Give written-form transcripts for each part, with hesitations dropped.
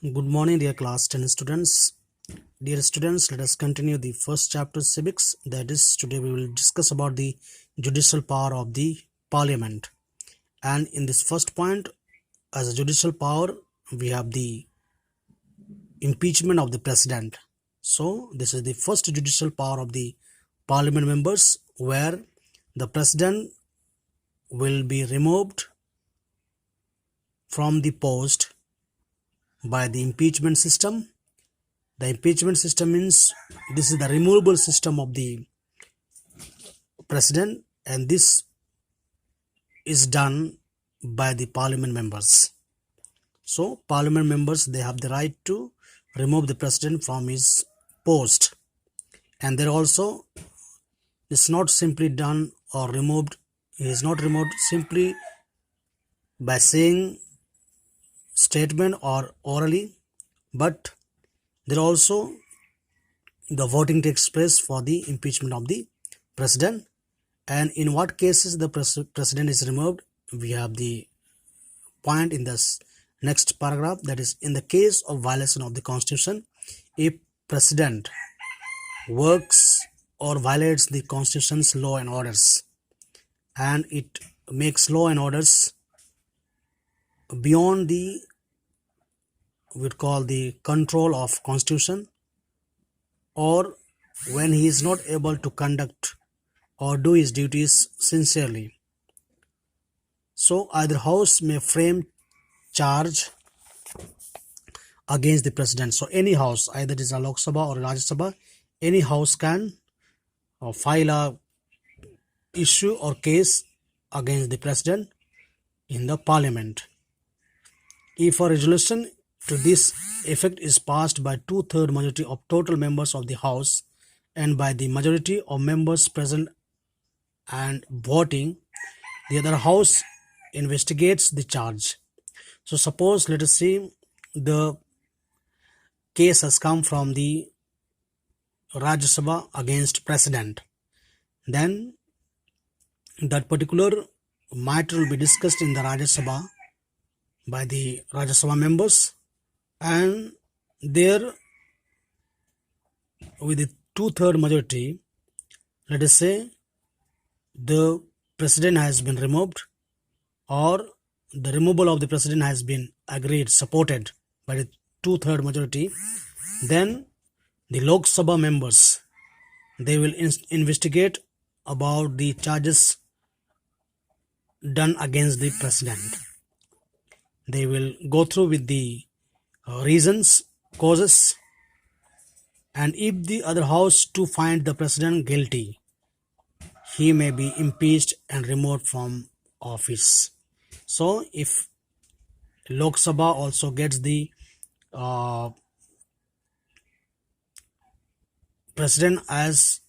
Good morning, dear class 10 students. Dear students, let us continue the first chapter civics. That is, today we will discuss about the judicial power of the parliament. And in this first point, as a judicial power, we have the impeachment of the president. So, this is the first judicial power of the parliament members where the president will be removed from the post by the impeachment system. The impeachment system means this is the removable system of the president, and this is done by the parliament members. So parliament members, they have the right to remove the president from his post, and there also it's not simply done or removed. He is not removed simply by saying statement or orally, but there also the voting takes place for the impeachment of the president. And in what cases the president is removed, we have the point in this next paragraph, that is, in the case of violation of the constitution, if president works or violates the constitution's law and orders, and it makes law and orders beyond the we'd call the control of constitution, or when he is not able to conduct or do his duties sincerely, so either house may frame charge against the president. So any house, either it is a Lok Sabha or Rajya Sabha, any house can file a issue or case against the president in the parliament. If a resolution to this effect is passed by 2/3 majority of total members of the house and by the majority of members present and voting, the other house investigates the charge. So suppose, let us see, the case has come from the Rajya Sabha against president. Then that particular matter will be discussed in the Rajya Sabha by the Rajya Sabha members, and there with the 2/3 majority, let us say the president has been removed, or the removal of the president has been agreed, supported by the 2/3 majority, then the Lok Sabha members, they will investigate about the charges done against the president. They will go through with the reasons, causes, and if the other house to find the president guilty, he may be impeached and removed from office. So if Lok Sabha also gets the president as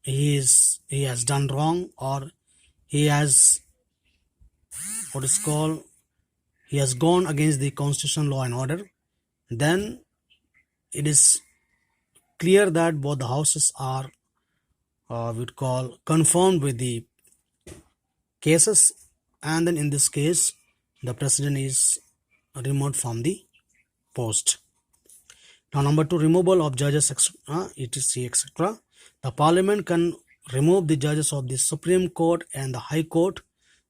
he has done wrong, or he has what is called he has gone against the constitution, law and order, then it is clear that both the houses are we'd call confirmed with the cases, and then in this case the president is removed from the post. Now number 2, removal of judges, etc, etc. The parliament can remove the judges of the Supreme Court and the High Court,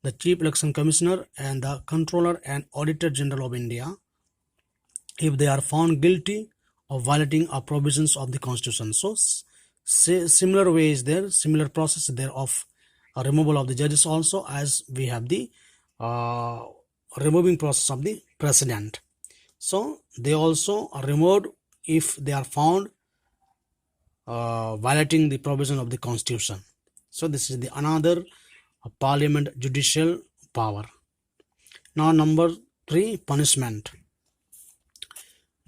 the Chief Election Commissioner and the Controller and Auditor General of India, if they are found guilty of violating our provisions of the Constitution. So similar way is there, similar process there of removal of the judges also, as we have the removing process of the president. So they also are removed if they are found violating the provision of the Constitution. So this is the another parliament judicial power. Now number 3, punishment.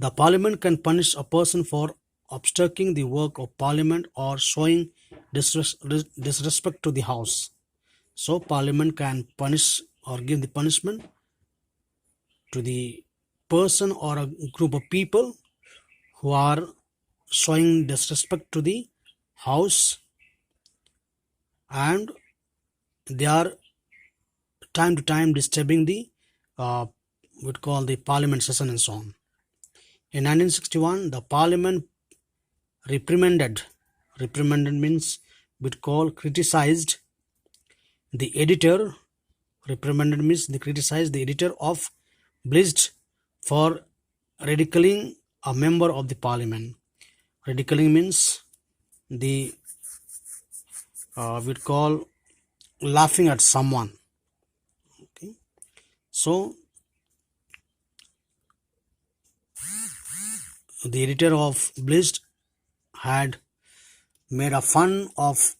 The parliament can punish a person for obstructing the work of parliament or showing disrespect to the house. So parliament can punish or give the punishment to the person or a group of people who are showing disrespect to the house, and they are time to time disturbing the we'd call the parliament session and so on. In 1961, the parliament reprimanded means would call criticized the editor. Reprimanded means they criticized the editor of Blitz for ridiculing a member of the parliament. Ridiculing means the we'd call laughing at someone. Okay. So the editor of Blitz had made a fun of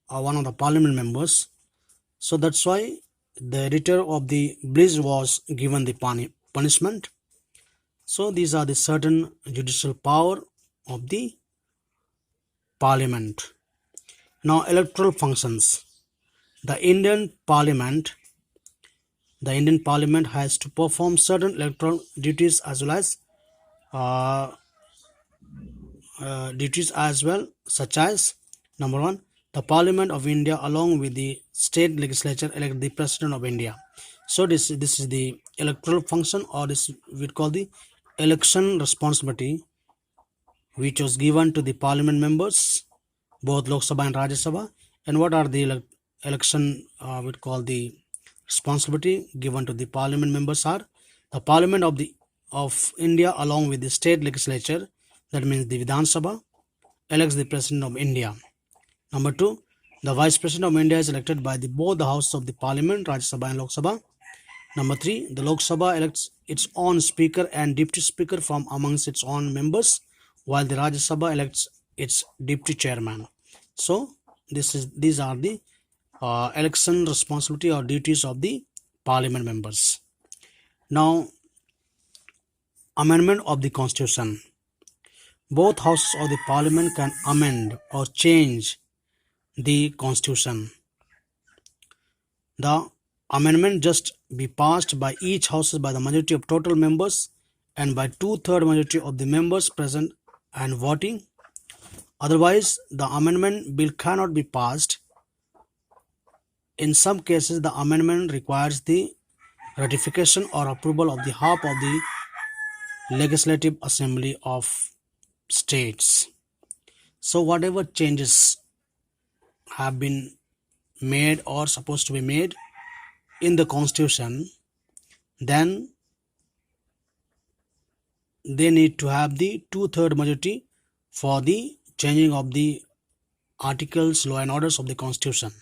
one of the parliament members. So that's why the editor of the Blitz was given the punishment. So these are the certain judicial power of the parliament. Now electoral functions. The Indian Parliament has to perform certain electoral duties as well as such as number one, the Parliament of India along with the state legislature elect the President of India. So this is the electoral function, or this we call the election responsibility, which was given to the parliament members, both Lok Sabha and Rajya Sabha. And what are the election we call the responsibility given to the parliament members are the Parliament of India along with the state legislature, that means the Vidhan Sabha, elects the President of India. Number two, the Vice President of India is elected by both the houses of the Parliament, Rajya Sabha and Lok Sabha. Number three, the Lok Sabha elects its own speaker and deputy speaker from amongst its own members, while the Rajya Sabha elects its deputy chairman. So these are the election responsibility or duties of the parliament members. Now, amendment of the constitution. Both houses of the parliament can amend or change the constitution. The amendment just be passed by each house by the majority of total members and by 2/3 majority of the members present and voting. Otherwise, the amendment bill cannot be passed. In some cases, the amendment requires the ratification or approval of the half of the Legislative Assembly of States. So whatever changes have been made or supposed to be made in the constitution, then they need to have the 2/3 majority for the changing of the articles, law and orders of the constitution.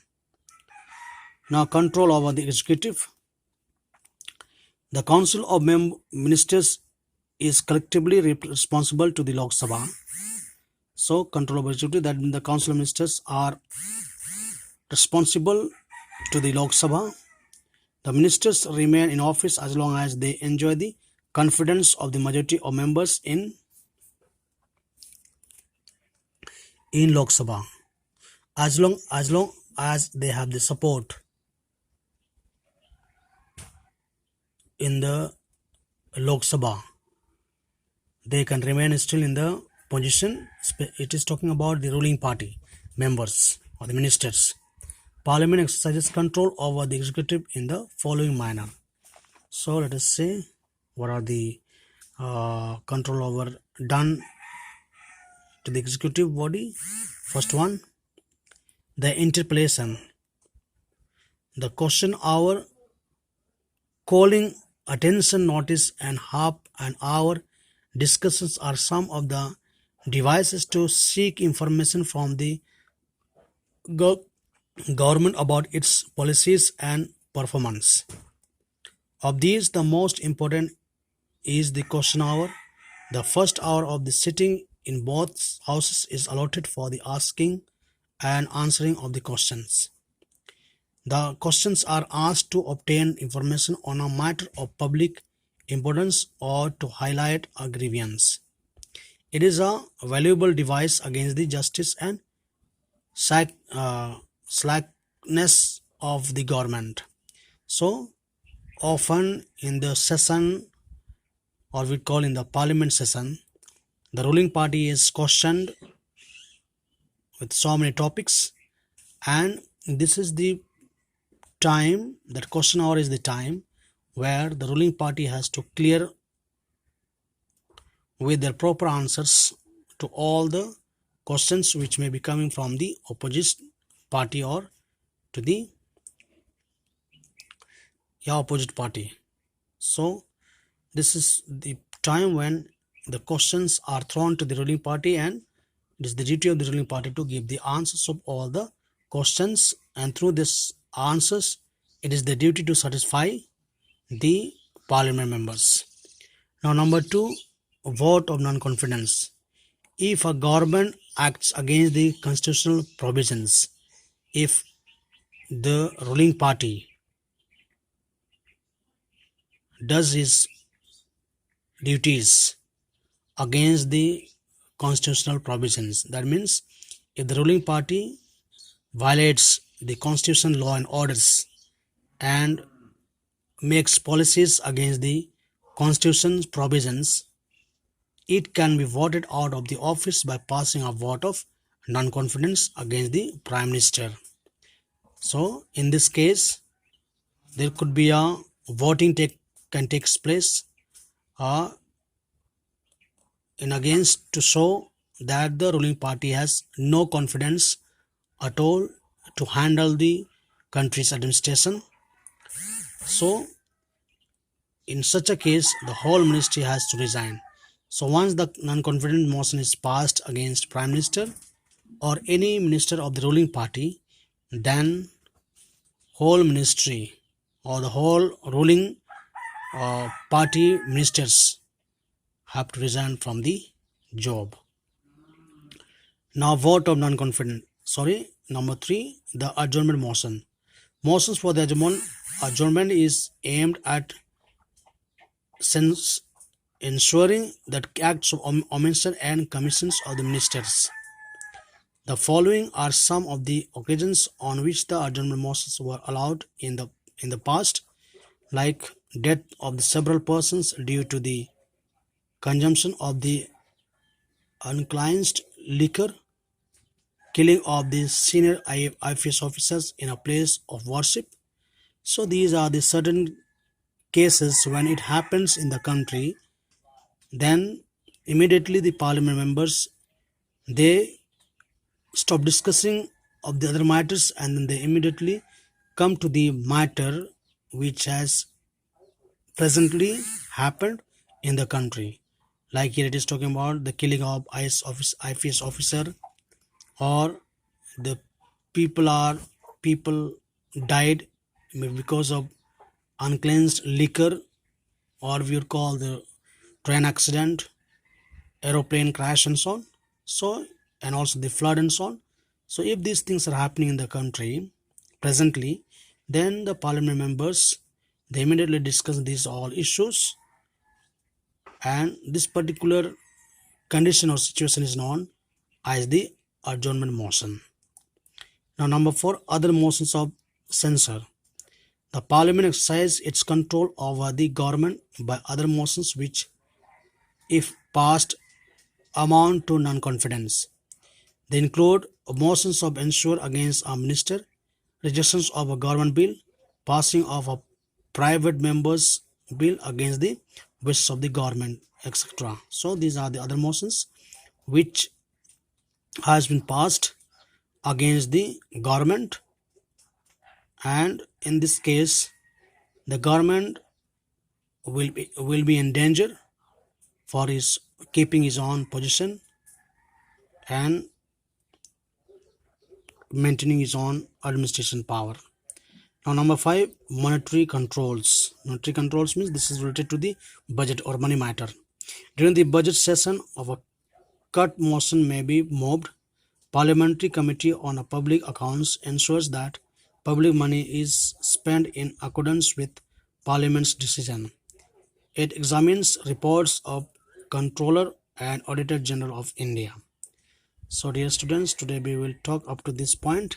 Now, control over the executive. The council of ministers is collectively responsible to the Lok Sabha. So control over executive, that means the council of ministers are responsible to the Lok Sabha. The ministers remain in office as long as they enjoy the confidence of the majority of members in Lok Sabha. As long as they have the support in the Lok Sabha, they can remain still in the position. It is talking about the ruling party members or the ministers. Parliament exercises control over the executive in the following manner. So let us say what are the control over done to the executive body. First one, the interpellation, the question hour, calling attention notice, and half an hour discussions are some of the devices to seek information from the government about its policies and performance. Of these, the most important is the question hour. The first hour of the sitting in both houses is allotted for the asking and answering of the questions. The questions are asked to obtain information on a matter of public importance or to highlight a grievance. It is a valuable device against the justice and slackness of the government. So often in the session, or we call in the parliament session, the ruling party is questioned with so many topics, and this is the time, that question hour is the time where the ruling party has to clear with their proper answers to all the questions which may be coming from the opposite party or to the opposite party. So this is the time when the questions are thrown to the ruling party, and it is the duty of the ruling party to give the answers of all the questions, and through this answers it is the duty to satisfy the parliament members. Now, number 2, vote of non-confidence. If a government acts against the constitutional provisions, if the ruling party does his duties against the constitutional provisions, that means if the ruling party violates the constitution, law and orders, and makes policies against the constitution's provisions, it can be voted out of the office by passing a vote of non-confidence against the prime minister. So in this case, there could be a voting can take place in against to show that the ruling party has no confidence at all to handle the country's administration. So in such a case, the whole ministry has to resign. So once the non-confidence motion is passed against prime minister or any minister of the ruling party, then whole ministry or the whole ruling party ministers have to resign from the job. Now, vote of non-confidence. Number 3, the adjournment motion. Motions for the adjournment is aimed at ensuring that acts of omission and commissions of the ministers. The following are some of the occasions on which the adjournment motions were allowed in the past, like death of the several persons due to the consumption of the uncleansed liquor, killing of the senior IPS officers in a place of worship. So these are the certain cases when it happens in the country, then immediately the parliament members, they stop discussing of the other matters, and then they immediately come to the matter which has presently happened in the country. Like here it is talking about the killing of IPS officer, or the people died because of uncleansed liquor, or we would call the train accident, aeroplane crash and so on. So, and also the flood and so on. So if these things are happening in the country presently, then the parliament members, they immediately discuss these all issues, and this particular condition or situation is known as the adjournment motion. Now, number 4, other motions of censure. The parliament exercises its control over the government by other motions which, if passed, amount to non-confidence. They include motions of censure against a minister, rejections of a government bill, passing of a private member's bill against the wishes of the government, etc. So these are the other motions which has been passed against the government, and in this case the government will be in danger for his keeping his own position and maintaining his own administration power. Now, number 5, monetary controls. Monetary controls means this is related to the budget or money matter. During the budget session of a cut motion may be moved. Parliamentary Committee on Public Accounts ensures that public money is spent in accordance with Parliament's decision. It examines reports of Controller and Auditor General of India. So dear students, today we will talk up to this point,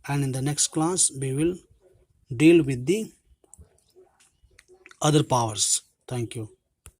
and in the next class we will deal with the other powers. Thank you.